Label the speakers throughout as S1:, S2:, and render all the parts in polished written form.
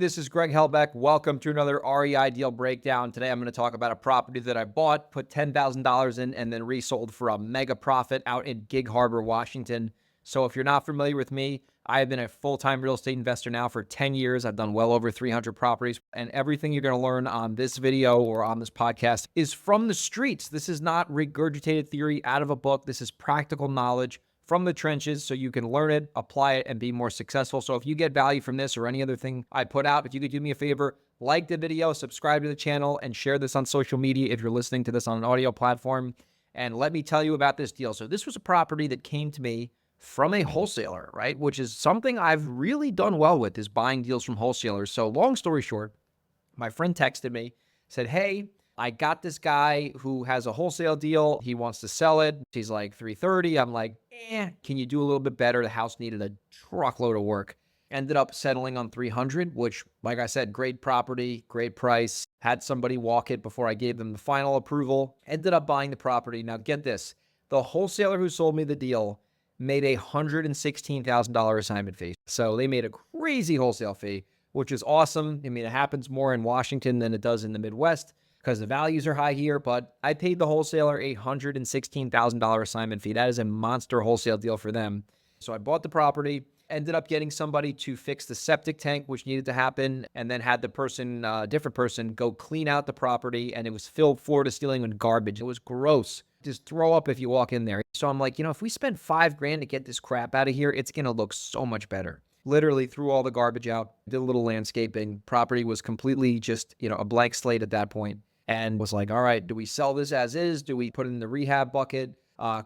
S1: This is Greg Helbeck. Welcome to another REI deal breakdown. Today I'm going to talk about a property that I bought, put $10,000 in, and then resold for a mega profit out in Gig Harbor, Washington. So if you're not familiar with me, I have been a full-time real estate investor now for 10 years. I've done well over 300 properties, and everything you're going to learn on this video or on this podcast is from the streets. This is not regurgitated theory out of a book. This is practical knowledge from the trenches so you can learn it, apply it, and be more successful. So if you get value from this or any other thing I put out, if you could do me a favor, like the video, subscribe to the channel, and share this on social media if you're listening to this on an audio platform. And let me tell you about this deal. So this was a property that came to me from a wholesaler, right? Which is something I've really done well with, is buying deals from wholesalers. So long story short, my friend texted me, said, hey, I got this guy who has a wholesale deal. He wants to sell it. He's like 330. I'm like, can you do a little bit better? The house needed a truckload of work. Ended up settling on 300, which, like I said, great property, great price. Had somebody walk it before I gave them the final approval. Ended up buying the property. Now get this, the wholesaler who sold me the deal made a $116,000 assignment fee. So they made a crazy wholesale fee, which is awesome. I mean, it happens more in Washington than it does in the Midwest, because the values are high here, but I paid the wholesaler a $116,000 assignment fee. That is a monster wholesale deal for them. So I bought the property, ended up getting somebody to fix the septic tank, which needed to happen, and then had the person, different person, go clean out the property, and it was filled floor to ceiling with garbage. It was gross. Just throw up if you walk in there. So I'm like, if we spend $5,000 to get this crap out of here, it's going to look so much better. Literally threw all the garbage out, did a little landscaping. Property was completely just, a blank slate at that point. And was like, all right, do we sell this as is? Do we put it in the rehab bucket?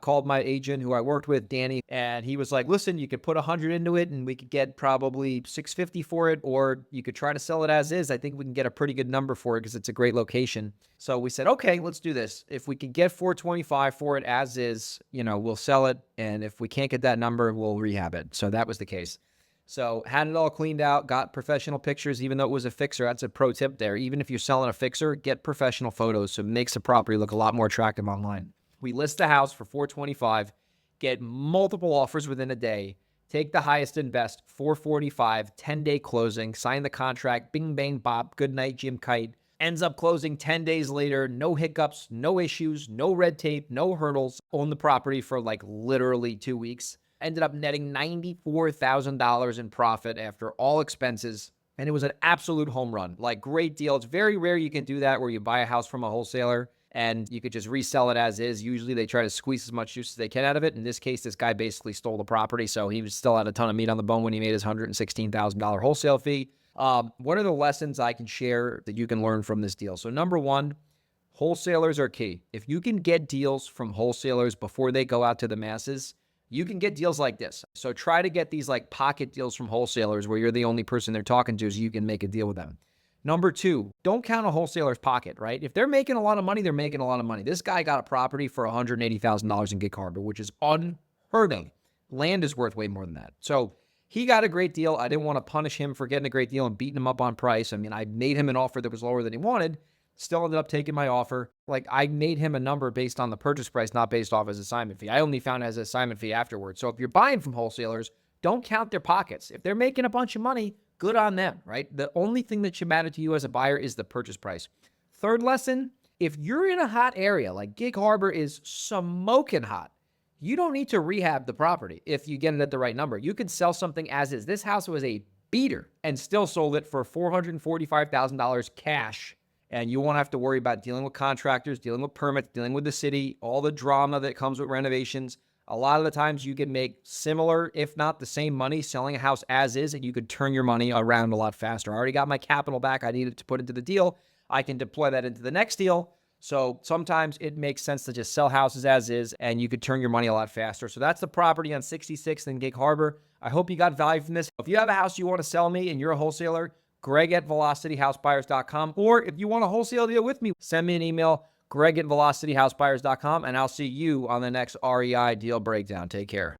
S1: Called my agent who I worked with, Danny, and he was like, listen, you could put 100 into it and we could get probably 650 for it, or you could try to sell it as is. I think we can get a pretty good number for it because it's a great location. So we said, okay, let's do this. If we can get 425 for it as is, we'll sell it. And if we can't get that number, we'll rehab it. So that was the case. So had it all cleaned out, got professional pictures, even though it was a fixer. That's a pro tip there. Even if you're selling a fixer, get professional photos. So it makes the property look a lot more attractive online. We list the house for 425, get multiple offers within a day, take the highest and best, 445, 10-day closing, sign the contract, bing, bang, bop, good night, Jim Kite. Ends up closing 10 days later, no hiccups, no issues, no red tape, no hurdles. Owned the property for like literally 2 weeks. Ended up netting $94,000 in profit after all expenses. And it was an absolute home run. Like, great deal. It's very rare you can do that where you buy a house from a wholesaler and you could just resell it as is. Usually they try to squeeze as much juice as they can out of it. In this case, this guy basically stole the property, so he still had a ton of meat on the bone when he made his $116,000 wholesale fee. What are the lessons I can share that you can learn from this deal? So number one, wholesalers are key. If you can get deals from wholesalers before they go out to the masses, you can get deals like this. So try to get these like pocket deals from wholesalers where you're the only person they're talking to, so you can make a deal with them. Number two, don't count a wholesaler's pocket, right? If they're making a lot of money, they're making a lot of money. This guy got a property for $180,000 in Gig Harbor, which is unheard of. Land is worth way more than that. So he got a great deal. I didn't want to punish him for getting a great deal and beating him up on price. I mean, I made him an offer that was lower than he wanted. Still ended up taking my offer. Like, I made him a number based on the purchase price, not based off his assignment fee. I only found out his assignment fee afterwards. So if you're buying from wholesalers, don't count their pockets. If they're making a bunch of money, good on them, right? The only thing that should matter to you as a buyer is the purchase price. Third lesson, if you're in a hot area, like Gig Harbor is smoking hot, you don't need to rehab the property if you get it at the right number. You could sell something as is. This house was a beater and still sold it for $445,000 cash. And you won't have to worry about dealing with contractors, dealing with permits, dealing with the city, all the drama that comes with renovations. A lot of the times you can make similar, if not the same money, selling a house as is, and you could turn your money around a lot faster. I already got my capital back I needed to put into the deal. I can deploy that into the next deal. So sometimes it makes sense to just sell houses as is, and you could turn your money a lot faster. So that's the property on 66th and Gig Harbor. I hope you got value from this. If you have a house you want to sell me and you're a wholesaler, greg@velocityhousebuyers.com. Or if you want a wholesale deal with me, send me an email, greg@velocityhousebuyers.com, and I'll see you on the next REI deal breakdown. Take care.